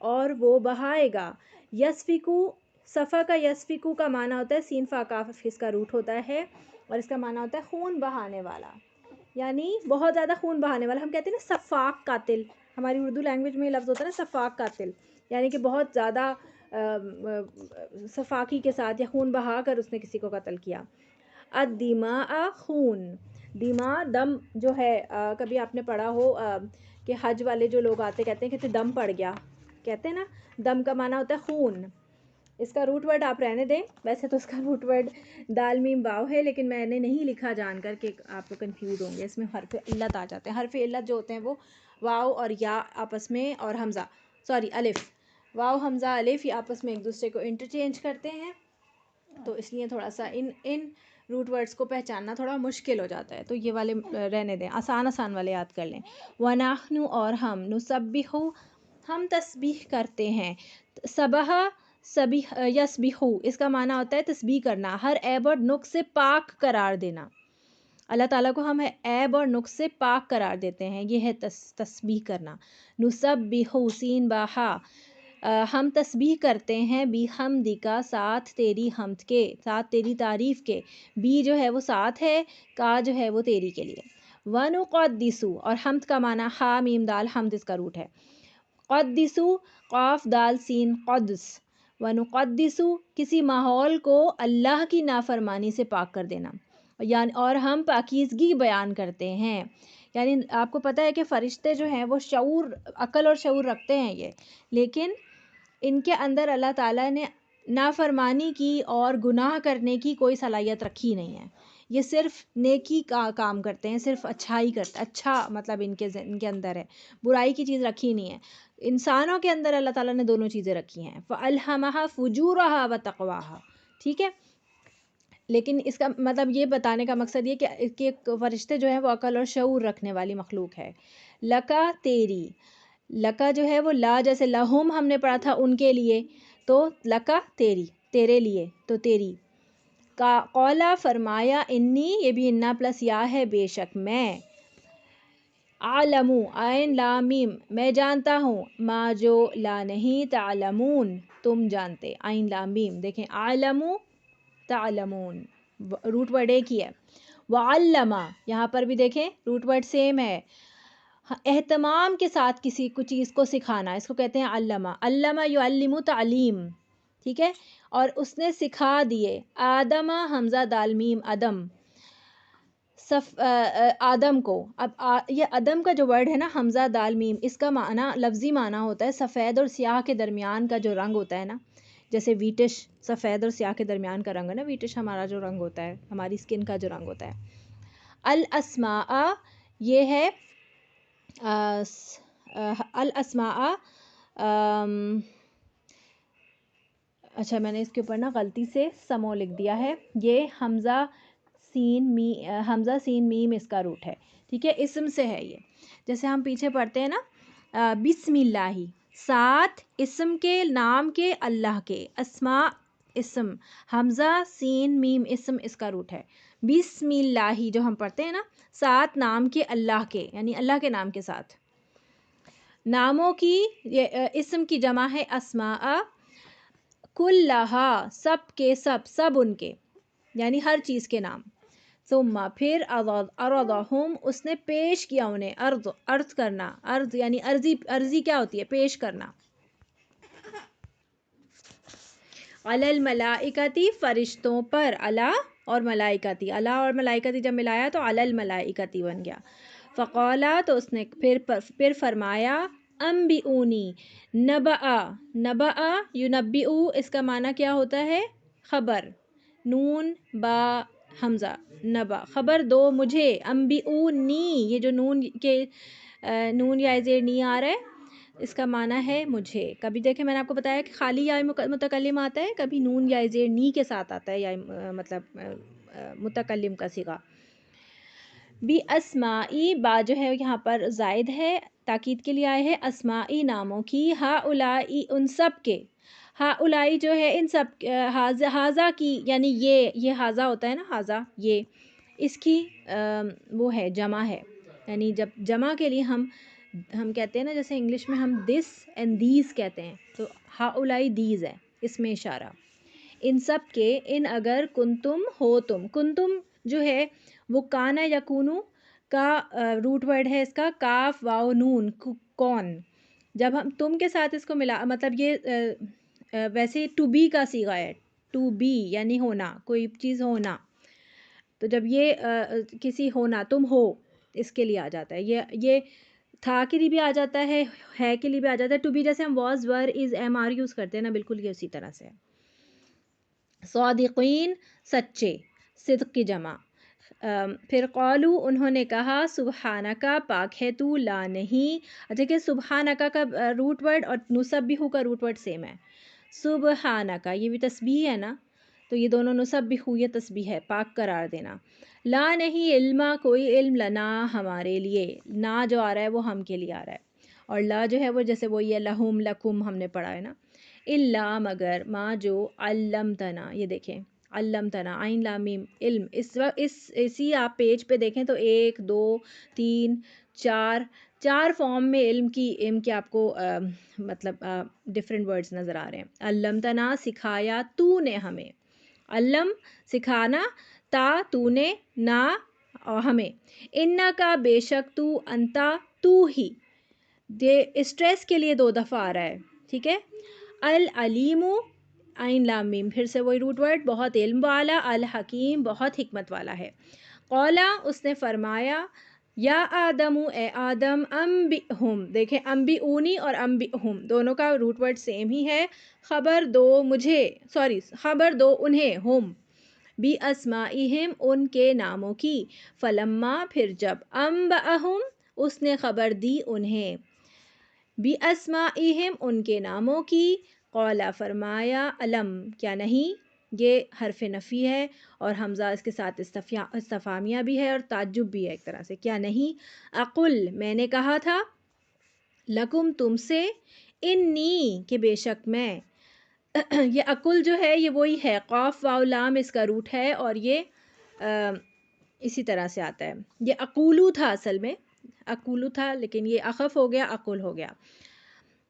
اور وہ بہائے گا. یسفکو، صفا کا یسفکو کا معنی ہوتا ہے سین فا کاف، اس کا روٹ ہوتا ہے اور اس کا معنی ہوتا ہے خون بہانے والا، یعنی بہت زیادہ خون بہانے والا. ہم کہتے ہیں نا سفاک قاتل، ہماری اردو لینگویج میں یہ لفظ ہوتا ہے نا سفاک قاتل، یعنی کہ بہت زیادہ صفاکی کے ساتھ یا خون بہا کر اس نے کسی کو قتل کیا. الدماء خون، دماء دم جو ہے، کبھی آپ نے پڑھا ہو کہ حج والے جو لوگ آتے کہتے ہیں کہ دم پڑ گیا، کہتے ہیں نا، دم کا معنی ہوتا ہے خون. اس کا روٹ ورڈ آپ رہنے دیں، ویسے تو اس کا روٹ ورڈ دال میم واو ہے، لیکن میں نے نہیں لکھا جان کر کہ آپ کو کنفیوز ہوں گے. اس میں حرف علت آ جاتے ہیں. حرف علت جو ہوتے ہیں وہ واو اور یا آپس میں، اور حمزہ، سوری الف، واو حمزہ الف یہ آپس میں ایک دوسرے کو انٹرچینج کرتے ہیں، تو اس لیے تھوڑا سا ان روٹ ورڈز کو پہچاننا تھوڑا مشکل ہو جاتا ہے. تو یہ والے رہنے دیں، آسان والے یاد کر لیں. وَنَحْنُ اور ہم، نُسَبِّحُ ہم تسبیح کرتے ہیں. سبح سبیح یسبحو اس کا معنی ہوتا ہے تسبیح کرنا، ہر عیب اور نقص سے پاک قرار دینا. اللہ تعالیٰ کو ہم عیب اور نقص سے پاک قرار دیتے ہیں، یہ ہے تسبیح کرنا. نسبحو سین باہا ہم تسبیح کرتے ہیں، بی حمدی کا ساتھ تیری حمد کے، ساتھ تیری تعریف کے. بی جو ہے وہ ساتھ ہے، کا جو ہے وہ تیری کے لیے. وَنُقَدِّسُ اور حمد کا معنی ہا میم دال، حمد اس کا روٹ ہے. قدسو قاف دال سین قدس. وَنُقَدِّسُ کسی ماحول کو اللہ کی نافرمانی سے پاک کر دینا، یعنی اور ہم پاکیزگی بیان کرتے ہیں. یعنی آپ کو پتہ ہے کہ فرشتے جو ہیں وہ شعور، عقل اور شعور رکھتے ہیں یہ، لیکن ان کے اندر اللہ تعالیٰ نے نافرمانی کی اور گناہ کرنے کی کوئی صلاحیت رکھی نہیں ہے. یہ صرف نیکی کا کام کرتے ہیں، صرف اچھائی کرتے، اچھا مطلب ان کے اندر ہے، برائی کی چیز رکھی نہیں ہے. انسانوں کے اندر اللہ تعالیٰ نے دونوں چیزیں رکھی ہیں. فَأَلْهَمَهَا فُجُورَهَا وَتَقْوَاهَا، ٹھیک ہے. لیکن اس کا مطلب یہ بتانے کا مقصد یہ کہ فرشتے جو ہیں وہ عقل اور شعور رکھنے والی مخلوق ہے. لکا تیری، لکا جو ہے وہ لا جیسے لہم ہم نے پڑھا تھا ان کے لیے، تو لکا تیری، تیرے لیے، تو تیری. قولا فرمایا، انی یہ بھی انا پلس یا ہے، بے شک میں، عالمو عین لام میم میں جانتا ہوں، ما جو لا نہیں، تعلمون تم جانتے، عین لام میم. دیکھیں عالمو تعلمون روٹ ورڈ ایک ہی ہے. وعلما یہاں پر بھی دیکھیں روٹ ورڈ سیم ہے. اہتمام کے ساتھ کسی کو چیز کو سکھانا، اس کو کہتے ہیں علمہ. علمہ یعلم تعلیم، ٹھیک ہے. اور اس نے سکھا دیے. آدم حمزہ دال میم ادم، آدم کو. اب یہ ادم کا جو ورڈ ہے نا حمزہ دال میم، اس کا معنی لفظی معنی ہوتا ہے سفید اور سیاہ کے درمیان کا جو رنگ ہوتا ہے نا، جیسے ویٹش سفید اور سیاہ کے درمیان کا رنگ ہے نا، ویٹش ہمارا جو رنگ ہوتا ہے، ہماری اسکن کا جو رنگ ہوتا ہے. الاسماء یہ ہے الاسماء، اچھا میں نے اس کے اوپر نا غلطی سے سمو لکھ دیا ہے، یہ حمزہ سین میم اس کا روٹ ہے، ٹھیک ہے. اسم سے ہے یہ، جیسے ہم پیچھے پڑھتے ہیں نا بسم اللہ، ساتھ اسم کے، نام کے، اللہ کے. اسماء اسم، حمزہ سین میم اسم اس کا روٹ ہے. بسم اللہ جو ہم پڑھتے ہیں نا، ساتھ نام کے، اللہ کے، یعنی اللہ کے نام کے ساتھ. ناموں کی اسم کی جمع ہے اسماء. کلہا سب کے سب ان کے، یعنی ہر چیز کے نام. ثم پھر عرضہم اس نے پیش کیا انہیں، عرض کرنا، عرض یعنی عرضی کیا ہوتی ہے؟ پیش کرنا. علی الملائکتی فرشتوں پر، علی اور ملائکتی، علی اور ملائکتی جب ملایا تو علی الملائکتی بن گیا. فقالا تو اس نے پھر فرمایا، انبئونی نبأ ینبئو اس کا معنی کیا ہوتا ہے؟ خبر. نون با حمزہ نبا، خبر دو مجھے. انبئونی یہ جو نون یا زیر نی آ رہا ہے اس کا معنی ہے مجھے. کبھی دیکھیں میں نے آپ کو بتایا کہ خالی یا متکلم آتا ہے، کبھی نون یا زیر نی کے ساتھ آتا ہے، یا مطلب متکلم کا صیغہ. بی اسمائی با جو ہے یہاں پر زائد ہے، تاکید کے لیے آئے ہے. اسمائی ناموں کی، ہا اولائی ان سب کے، ہا اولائی جو ہے ان سب، ہاذا کی یعنی یہ ہاذا ہوتا ہے نا، ہاذا یہ، اس کی وہ ہے جمع ہے. یعنی جب جمع کے لیے ہم ہم کہتے ہیں نا جیسے انگلش میں ہم دس اینڈ دیز کہتے ہیں، تو ہاؤلائی دیز ہے، اس میں اشارہ ان سب کے، ان اگر کنتم ہو تم، کنتم جو ہے وہ کانا یکونو کا روٹ ورڈ ہے اس کا کاف واو نون کون، جب ہم تم کے ساتھ اس کو ملا مطلب یہ ویسے ٹو بی کا صیغہ ہے، ٹو بی یعنی ہونا، کوئی چیز ہونا، تو جب یہ کسی ہونا تم ہو اس کے لیے آ جاتا ہے، یہ تھا کے لیے بھی آ جاتا ہے کے لیے بھی آ جاتا ہے، ٹو بی جیسے ہم was were is am are use کرتے ہیں نا، بالکل یہ اسی طرح سے ہے۔ صادقین سچے، صدق کی جمع۔ پھر قالو انہوں نے کہا سبحانکا پاک ہے تو، لا نہیں، دیکھیں سبحانکا کا روٹ ورڈ اور نسبحو کا روٹ ورڈ سیم ہے، سبحانکا یہ بھی تسبیح ہے نا، تو یہ دونوں نسبحو یہ تسبیح ہے، پاک قرار دینا۔ لا نہیں علم کوئی علم، لنا ہمارے لیے، نا جو آ رہا ہے وہ ہم کے لیے آ رہا ہے، اور لا جو ہے وہ جیسے وہی ہے لہم لکم ہم نے پڑھا ہے نا، الا مگر ما جو علمتنا، یہ دیکھیں علمتنا عین لام میم علم، اس وقت اسی آپ پیج پہ دیکھیں تو 1 2 3 4 فارم میں علم کے آپ کو مطلب ڈفرینٹ ورڈز نظر آ رہے ہیں۔ علمتنا سکھایا تو نے ہمیں، علم سکھانا، تا تو نے، نا ہمیں، انا کا بے شک تو، انتا تو ہی، یہ اسٹریس کے لیے 2 دفعہ آ رہا ہے، ٹھیک ہے۔ العلیم عین لام میم پھر سے وہی روٹ ورڈ، بہت علم والا، الحکیم بہت حکمت والا ہے۔ قولا اس نے فرمایا، یا آدم اے آدم، انبئہم دیکھیں انبئونی اور انبئہم دونوں کا روٹ ورڈ سیم ہی ہے، خبر دو مجھے، خبر دو انہیں، ہم بی اسمائہم ان کے ناموں کی، فلما پھر جب، انبئہم اس نے خبر دی انہیں، بی اسمائہم ان کے ناموں کی، قولا فرمایا، علم کیا نہیں، یہ حرف نفی ہے اور حمزہ اس کے ساتھ استفہامیہ بھی ہے اور تعجب بھی ہے ایک طرح سے، کیا نہیں، اقل میں نے کہا تھا، لکم تم سے، انی کہ بے شک میں، یہ اقل جو ہے یہ وہی ہے، قاف واو لام اس کا روٹ ہے اور یہ اسی طرح سے آتا ہے، یہ اقولو تھا اصل میں، اقولو تھا لیکن یہ اخف ہو گیا اقل ہو گیا،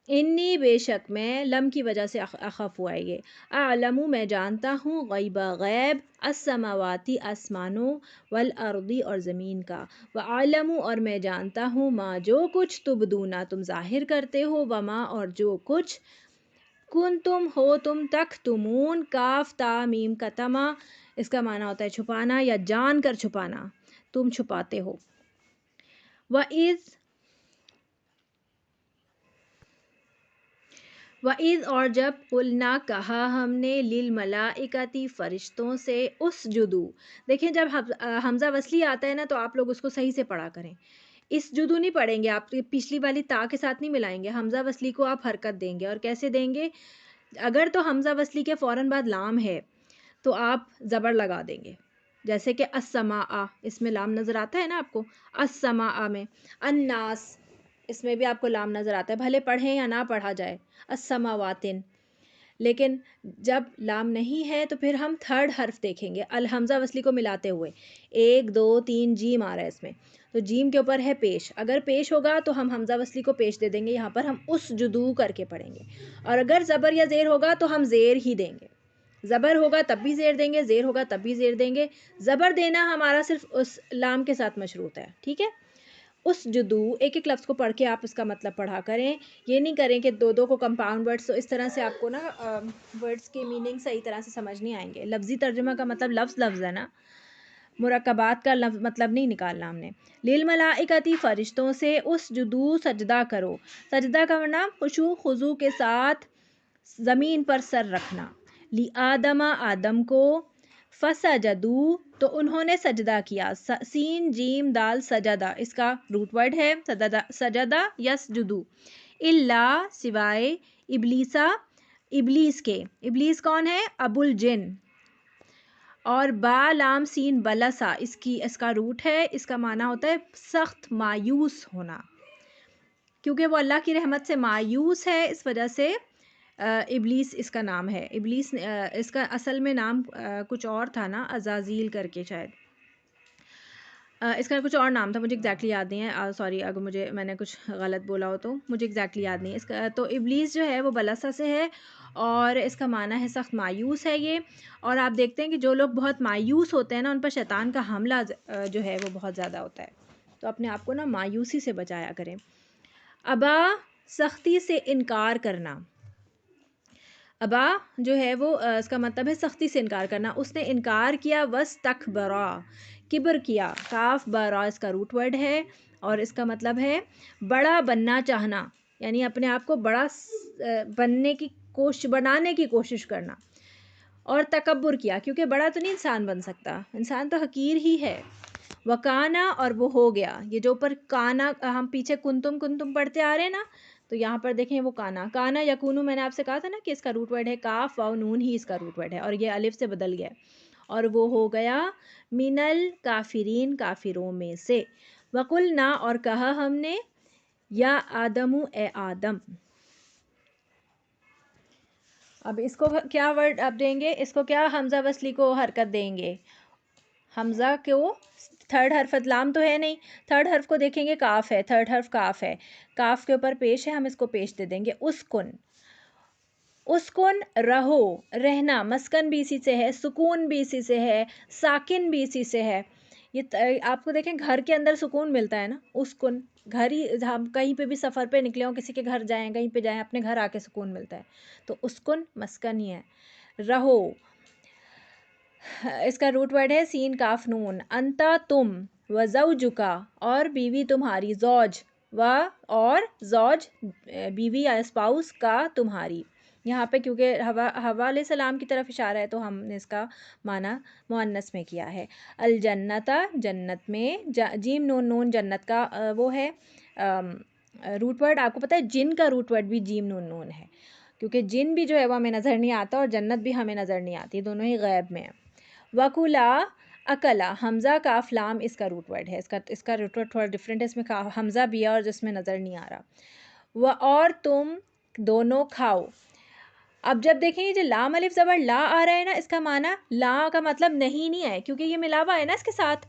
انی بے شک میں، لم کی وجہ سے اخف ہوا ہے یہ، اعلم میں جانتا ہوں، غیب غیب، السماواتی آسمانوں، والارضی اور زمین کا، وعلم اور میں جانتا ہوں، ما جو کچھ تبدونا تم ظاہر کرتے ہو، وما اور جو کچھ کنتم ہو تم تکتمون، کاف تا میم کا تما اس کا معنی ہوتا ہے چھپانا یا جان کر چھپانا، تم چھپاتے ہو۔ وَإِذْ اور جب قُلْنَا کہا ہم نے، لِلْمَلَائِکَةِ فرشتوں سے، اسجدو دیکھیں جب حمزہ وصلی آتا ہے نا تو آپ لوگ اس کو صحیح سے پڑھا کریں، اسجدو نہیں پڑھیں گے آپ، پچھلی والی تا کے ساتھ نہیں ملائیں گے، حمزہ وصلی کو آپ حرکت دیں گے، اور کیسے دیں گے، اگر تو حمزہ وصلی کے فوراً بعد لام ہے تو آپ زبر لگا دیں گے، جیسے کہ السماء اس میں لام نظر آتا ہے نا آپ کو، السماء میں، الناس اس میں بھی آپ کو لام نظر آتا ہے، بھلے پڑھیں یا نہ پڑھا جائے، السماواتن، لیکن جب لام نہیں ہے تو پھر ہم تھرڈ حرف دیکھیں گے الحمزہ وصلی کو ملاتے ہوئے، 1 2 3 جیم آ رہا ہے اس میں، تو جیم کے اوپر ہے پیش، اگر پیش ہوگا تو ہم حمزہ وصلی کو پیش دے دیں گے، یہاں پر ہم اسجدو کر کے پڑھیں گے، اور اگر زبر یا زیر ہوگا تو ہم زیر ہی دیں گے، زبر ہوگا تب بھی زیر دیں گے، زیر ہوگا تب بھی زیر دیں گے، زبر دینا ہمارا صرف اس لام کے ساتھ مشروط ہے، ٹھیک ہے۔ اسجدو ایک ایک لفظ کو پڑھ کے آپ اس کا مطلب پڑھا کریں، یہ نہیں کریں کہ دو کو کمپاؤنڈ ورڈز، تو اس طرح سے آپ کو نا ورڈز کے میننگ صحیح طرح سے سمجھ نہیں آئیں گے، لفظی ترجمہ کا مطلب لفظ ہے نا، مرکبات کا مطلب نہیں نکالنا ہم نے، للملائکتی فرشتوں سے، اسجدو سجدہ کرو، سجدہ کا معنی خشوع خضوع کے ساتھ زمین پر سر رکھنا، لی آدم آدم کو، فسجدو تو انہوں نے سجدہ کیا، سین جیم دال سجدہ اس کا روٹ ورڈ ہے، سجدہ یسجدو، الا سوائے، ابلیسا ابلیس کے، ابلیس کون ہے، ابو الجن، اور با لام سین بلسا اس کا روٹ ہے، اس کا معنی ہوتا ہے سخت مایوس ہونا، کیونکہ وہ اللہ کی رحمت سے مایوس ہے، اس وجہ سے ابلیس اس کا نام ہے، ابلیس اس کا اصل میں نام کچھ اور تھا نا، عزازیل کر کے شاید، اس کا کچھ اور نام تھا، مجھے ایگزیکٹلی یاد نہیں ہے، سوری اگر میں نے کچھ غلط بولا ہو تو مجھے ایگزیکٹلی یاد نہیں ہے اس کا. تو ابلیس جو ہے وہ بلسہ سے ہے اور اس کا معنی ہے سخت مایوس ہے یہ. اور آپ دیکھتے ہیں کہ جو لوگ بہت مایوس ہوتے ہیں نا ان پر شیطان کا حملہ جو ہے وہ بہت زیادہ ہوتا ہے. تو اپنے آپ کو نا مایوسی سے بچایا کریں. ابا سختی سے انکار کرنا. ابا جو ہے وہ اس کا مطلب ہے سختی سے انکار کرنا. اس نے انکار کیا. وستکبرا کبر کیا. کاف برا اس کا روٹ ورڈ ہے اور اس کا مطلب ہے بڑا بننا چاہنا، یعنی اپنے آپ کو بڑا بنانے کی کوشش کرنا. اور تکبر کیا کیونکہ بڑا تو نہیں انسان بن سکتا، انسان تو حقیر ہی ہے. وکانا اور وہ ہو گیا. یہ جو اوپر کانا ہم پیچھے کنتم پڑھتے آ رہے ہیں نا، تو یہاں پر دیکھیں وہ کانا یکونو میں نے آپ سے کہا تھا نا کہ اس کا روٹ ورڈ ہے کاف واو نون ہی اس کا روٹ ورڈ ہے اور یہ الف سے بدل گیا اور وہ ہو گیا من الکافرین کافروں میں سے. وقلنا اور کہا ہم نے یا آدم اے آدم. اب اس کو کیا ورڈ اب دیں گے، اس کو کیا حمزہ وصلی کو حرکت دیں گے. حمزہ کو تھرڈ حرف لام تو ہے نہیں، تھرڈ حرف کو دیکھیں گے کاف ہے، تھرڈ حرف کاف ہے، کاف کے اوپر پیش ہے، ہم اس کو پیش دے دیں گے. اسکن رہو رہنا، مسکن بھی اسی سے ہے، سکون بھی اسی سے ہے، ساکن بھی اسی سے ہے. یہ آپ کو دیکھیں گھر کے اندر سکون ملتا ہے نا، اسکن گھر ہی، ہم کہیں پہ بھی سفر پہ نکلے ہوں کسی کے گھر جائیں کہیں پہ جائیں اپنے گھر آ کے سکون ملتا ہے. تو اسکن مسکن ہی ہے. رہو اس کا روٹ ورڈ ہے سین کاف نون. انتا تم و زوجکا اور بیوی تمہاری، زوج و اور زوج بیوی یا اسپاؤس کا تمہاری. یہاں پہ کیونکہ حوا علیہ السلام کی طرف اشارہ ہے تو ہم نے اس کا معنی مؤنث میں کیا ہے. الجنتا جنت میں، جیم نون نون جنت کا وہ ہے روٹ ورڈ. آپ کو پتہ ہے جن کا روٹ ورڈ بھی جیم نون نون ہے کیونکہ جن بھی جو ہے وہ ہمیں نظر نہیں آتا اور جنت بھی ہمیں نظر نہیں آتی، دونوں ہی غیب میں ہیں. وکلا اکلا حمزہ کاف لام اس کا روٹ ورڈ ہے. اس کا روٹ ورڈ تھوڑا ڈفرینٹ ہے، اس میں حمزہ بھی ہے اور جس میں نظر نہیں آ رہا. اور تم دونوں کھاؤ. اب جب دیکھیں یہ جو لام الف زبر لا آ رہا ہے نا، اس کا معنی لا کا مطلب نہیں ہے کیونکہ یہ ملا ہوا ہے نا اس کے ساتھ.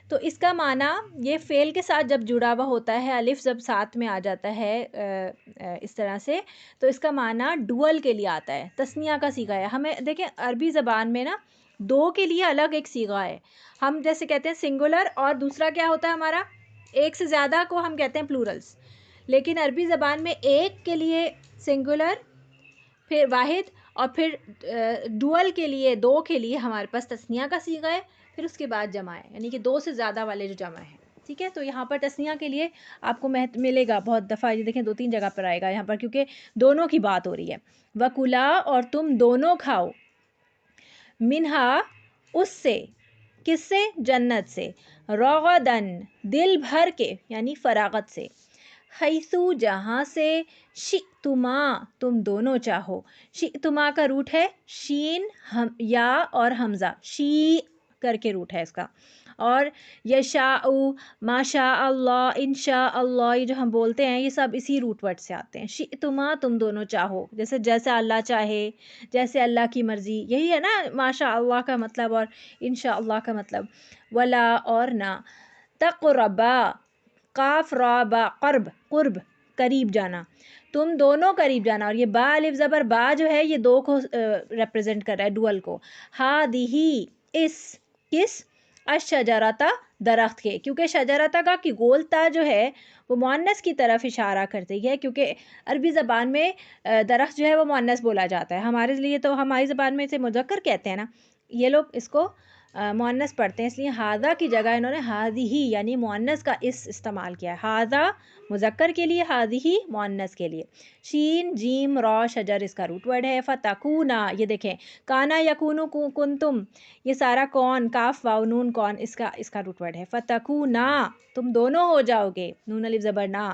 تو اس کا معنی یہ فعل کے ساتھ جب جڑا ہوا ہوتا ہے، الف جب ساتھ میں آ جاتا ہے اس طرح سے، تو اس کا معنی ڈوئل کے لیے آتا ہے، تثنیہ کا صیغہ ہے. ہمیں دیکھیں عربی زبان میں نا دو کے لیے الگ ایک صیغہ ہے. ہم جیسے کہتے ہیں سنگولر اور دوسرا کیا ہوتا ہے ہمارا، ایک سے زیادہ کو ہم کہتے ہیں پلورلس. لیکن عربی زبان میں ایک کے لیے سنگولر، پھر واحد، اور پھر ڈوئل کے لیے دو کے لیے ہمارے پاس تثنیہ کا صیغہ ہے، پھر اس کے بعد جمع ہے، یعنی کہ دو سے زیادہ والے جو جمع ہیں. ٹھیک ہے، تو یہاں پر تثنیہ کے لیے آپ کو ملے گا بہت دفعہ، یہ دیکھیں 2-3 جگہ پر آئے گا یہاں پر کیونکہ دونوں کی بات ہو رہی ہے. وکلا اور تم دونوں کھاؤ. منہا اس سے، کس سے، جنت سے. رغدن دل بھر کے یعنی فراغت سے. حیثو جہاں سے. شئتما تم دونوں چاہو. شئتما کا روٹ ہے شین یا اور حمزہ، شی کر کے روٹ ہے اس کا. اور یشاء، ماشاء اللہ، انشاء اللہ، یہ جو ہم بولتے ہیں یہ سب اسی روٹ ورڈ سے آتے ہیں. شئتما تم دونوں چاہو، جیسے اللہ چاہے، جیسے اللہ کی مرضی، یہی ہے نا ماشاء اللہ کا مطلب اور انشاء اللہ کا مطلب. ولا اور نہ. تقربا قاف را با قرب، قرب قریب جانا. تم دونوں قریب جانا. اور یہ با الف زبر با جو ہے یہ دو کو ریپرزینٹ کر رہا ہے، ڈوئل کو. ہادہی اس، کس، الشجرتا درخت کے، کیونکہ شجرتا کا کی گولتا جو ہے وہ مؤنث کی طرف اشارہ کرتی ہے کیونکہ عربی زبان میں درخت جو ہے وہ مؤنث بولا جاتا ہے. ہمارے لیے تو ہماری زبان میں اسے مذکر کہتے ہیں نا، یہ لوگ اس کو مؤنث پڑھتے ہیں، اس لیے ہاذا کی جگہ انہوں نے ہادہی یعنی مؤنث کا اس استعمال کیا ہے. ہاذا مذکر کے لیے، ہادہی مؤنث کے لیے. شین جیم را شجر اس کا روٹ ورڈ ہے. فتکونا، یہ دیکھیں کانا یکونو کنتم، یہ سارا کون، کاف واو نون کون، اس کا روٹ ورڈ ہے. فتکونا تم دونوں ہو جاؤ گے، نون الف زبر نا.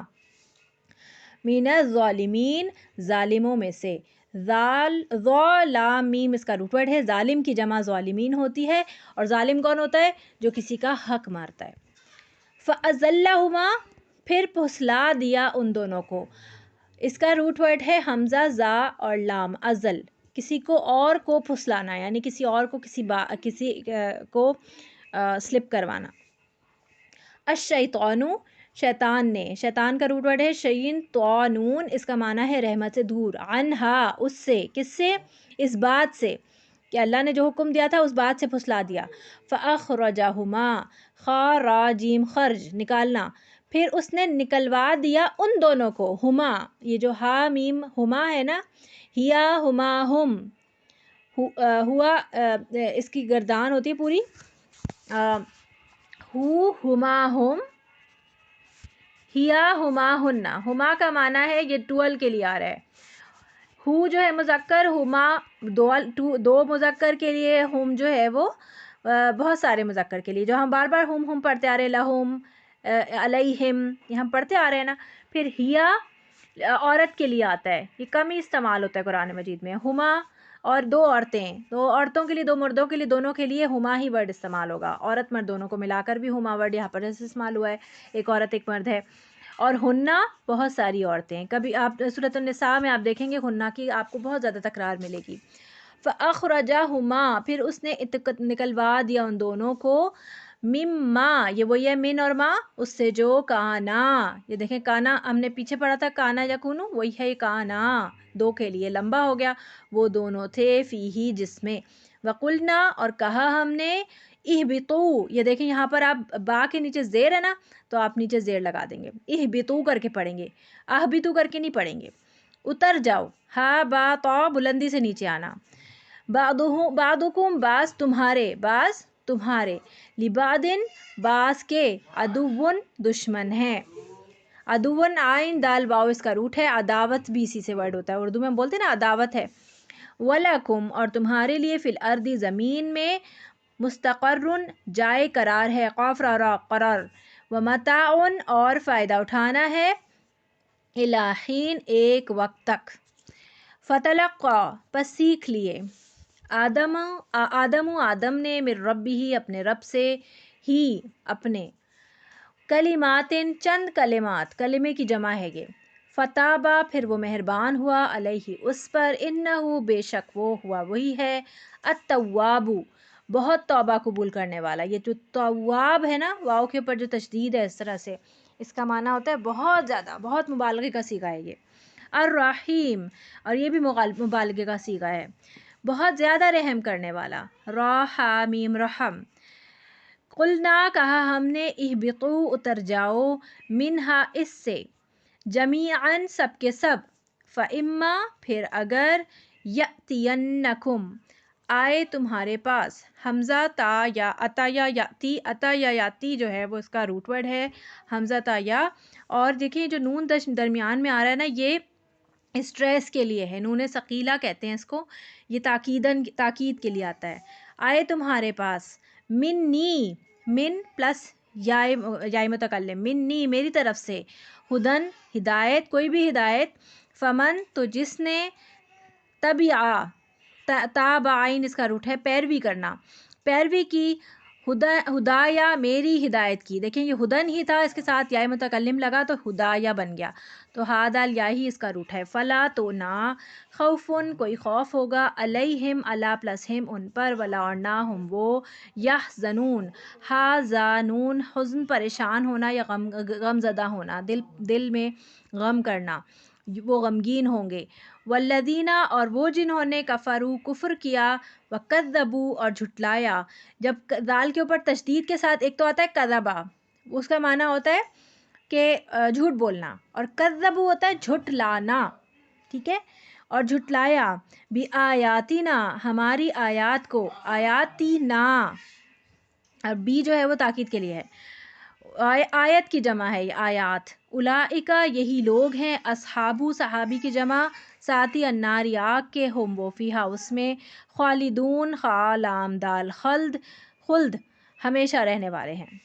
من الظالمین ظالموں میں سے. ظالم میم اس کا روٹ ورڈ ہے. ظالم کی جمع ظالمین ہوتی ہے اور ظالم کون ہوتا ہے، جو کسی کا حق مارتا ہے. فَأَزَلَّهُمَا پھر پھسلا دیا ان دونوں کو. اس کا روٹ ورڈ ہے حمزہ زا اور لام. ازل کسی کو اور کو پھسلانا، یعنی کسی اور کو کسی کو سلپ کروانا. الشیطانو شیطان نے، شیطان کا روٹ ورڈ ہے شین طانون، اس کا معنی ہے رحمت سے دور، عنہا اس سے، کس سے؟ اس بات سے کہ اللہ نے جو حکم دیا تھا اس بات سے پھسلا دیا۔ فاخرجہما، خاراجیم خرج نکالنا، پھر اس نے نکلوا دیا ان دونوں کو، ہما یہ جو ہا میم ہما ہے نا، ہیا ہما ہم، ہوا اس کی گردان ہوتی ہے پوری، ہو ہما ہم، ہیا ہما ہننا، ہما کا معنی ہے یہ ٹوئل کے لیے آ رہا ہے، ہو جو ہے مذکر، ہما دو مذکر کے لیے، ہم جو ہے وہ بہت سارے مذکر کے لیے، جو ہم بار بار ہم پڑھتے آ رہے ہیں، لہم علیہم، یہ ہم پڑھتے آ رہے ہیں نا۔ پھر ہیا عورت کے لیے آتا ہے، یہ کم ہی استعمال ہوتا ہے قرآن مجید میں، ہما اور دو عورتیں، دو عورتوں کے لیے، دو مردوں کے لیے، دونوں کے لیے ہما ہی ورڈ استعمال ہوگا، عورت مرد دونوں کو ملا کر بھی ہما ورڈ یہاں پر استعمال ہوا ہے، ایک عورت ایک مرد ہے۔ اور ہننا بہت ساری عورتیں، کبھی آپ سورۃ النساء میں آپ دیکھیں گے ہننا کی آپ کو بہت زیادہ تکرار ملے گی۔ فَأَخْرَجَهُمَا، پھر اس نے نکلوا دیا ان دونوں کو، مما یہ وہی ہے من اور ما، اس سے جو کانا، یہ دیکھیں کانا ہم نے پیچھے پڑھا تھا کانا یکونو، وہی ہے کانا، دو کے لیے لمبا ہو گیا، وہ دونوں تھے فیہی جس میں، وقلنا اور کہا ہم نے، اہبطو یہ دیکھیں یہاں پر آپ با کے نیچے زیر ہے نا تو آپ نیچے زیر لگا دیں گے، اہبطو کر کے پڑھیں گے، اہبطو کر کے نہیں پڑھیں گے، اتر جاؤ، ہا با تو بلندی سے نیچے آنا، بعضکم بعض تمہارے، بعض تمہارے، لبعضن بعض کے، عدوٌ دشمن ہے، عدوٌ عین دال واو اس کا روٹ ہے، عداوت بھی اسی سے ورڈ ہوتا ہے، اردو میں ہم بولتے ہیں نا عداوت ہے، وَلَکُمْ اور تمہارے لیے فی الارض زمین میں، مستقرٌ جائے قرار ہے، قاف را قرار، ومتاع اور فائدہ اٹھانا ہے، الی حین ایک وقت تک، فتلقا پس سیکھ لیے، آدم نے من ربہ اپنے رب سے، ہی اپنے، کلمات چند کلمات، کلمے کی جمع ہے یہ، فتابا پھر وہ مہربان ہوا، علیہ اس پر، انہ بے شک وہ ہوا وہی ہے، التواب بہت توبہ قبول کرنے والا، یہ جو تواب ہے نا واو کے اوپر جو تشدید ہے اس طرح سے، اس کا معنی ہوتا ہے بہت زیادہ، بہت مبالغے کا صیغہ ہے یہ، الرحیم اور یہ بھی مبالغے کا صیغہ ہے، بہت زیادہ رحم کرنے والا، رحیم رحم، قلنا کہا ہم نے، اہبطو اتر جاؤ، منہا اس سے، جمیعاً سب کے سب، فاما پھر اگر، یأتینکم آئے تمہارے پاس، حمزہ تا یا اتا یا یاتی، اتا یا یاتی جو ہے وہ اس کا روٹ ورڈ ہے، حمزہ تا یا، اور دیکھیں جو نون درمیان میں آ رہا ہے نا یہ اسٹریس کے لیے ہے، نون ثقیلہ کہتے ہیں اس کو، یہ تاکید کے لیے آتا ہے، آئے تمہارے پاس، منی من پلس یا متکلم، منی میری طرف سے، ہدن ہدایت، کوئی بھی ہدایت، فمن تو جس نے، تبعا تابعین اس کا روٹ ہے پیروی کرنا، پیروی کی، ہدایا میری ہدایت کی، دیکھیں یہ ہدن ہی تھا اس کے ساتھ یا متکلم لگا تو ہدایا بن گیا، تو ہادال یا ہی اس کا روٹ ہے، فلا تو نہ، خوفن کوئی خوف ہوگا، علیہم اللہ پلس ہم ان پر، ولا اور نہ ہم وہ، یحزنون حزانون حزن پریشان ہونا یا غم زدہ ہونا، دل میں غم کرنا، وہ غمگین ہوں گے، والذین اور وہ جنہوں نے کفروا کفر کیا، وکذبوا اور جھٹلایا، جب دال کے اوپر تشدید کے ساتھ ایک تو آتا ہے کذبا، اس کا معنی ہوتا ہے کہ جھوٹ بولنا، اور کذبوا ہوتا ہے جھٹلانا، ٹھیک ہے، اور جھٹلایا، بھی آیاتنا ہماری آیات کو، آیاتینا، اور بی جو ہے وہ تاکید کے لیے ہے، آیت کی جمع ہے یہ آیات، اولئک یہی لوگ ہیں، اصحابو صحابی کی جمع، ساتھی النار آگ کے، ہم وہ فیہا اس میں، خالدون خالام دال خلد، خلد ہمیشہ رہنے والے ہیں۔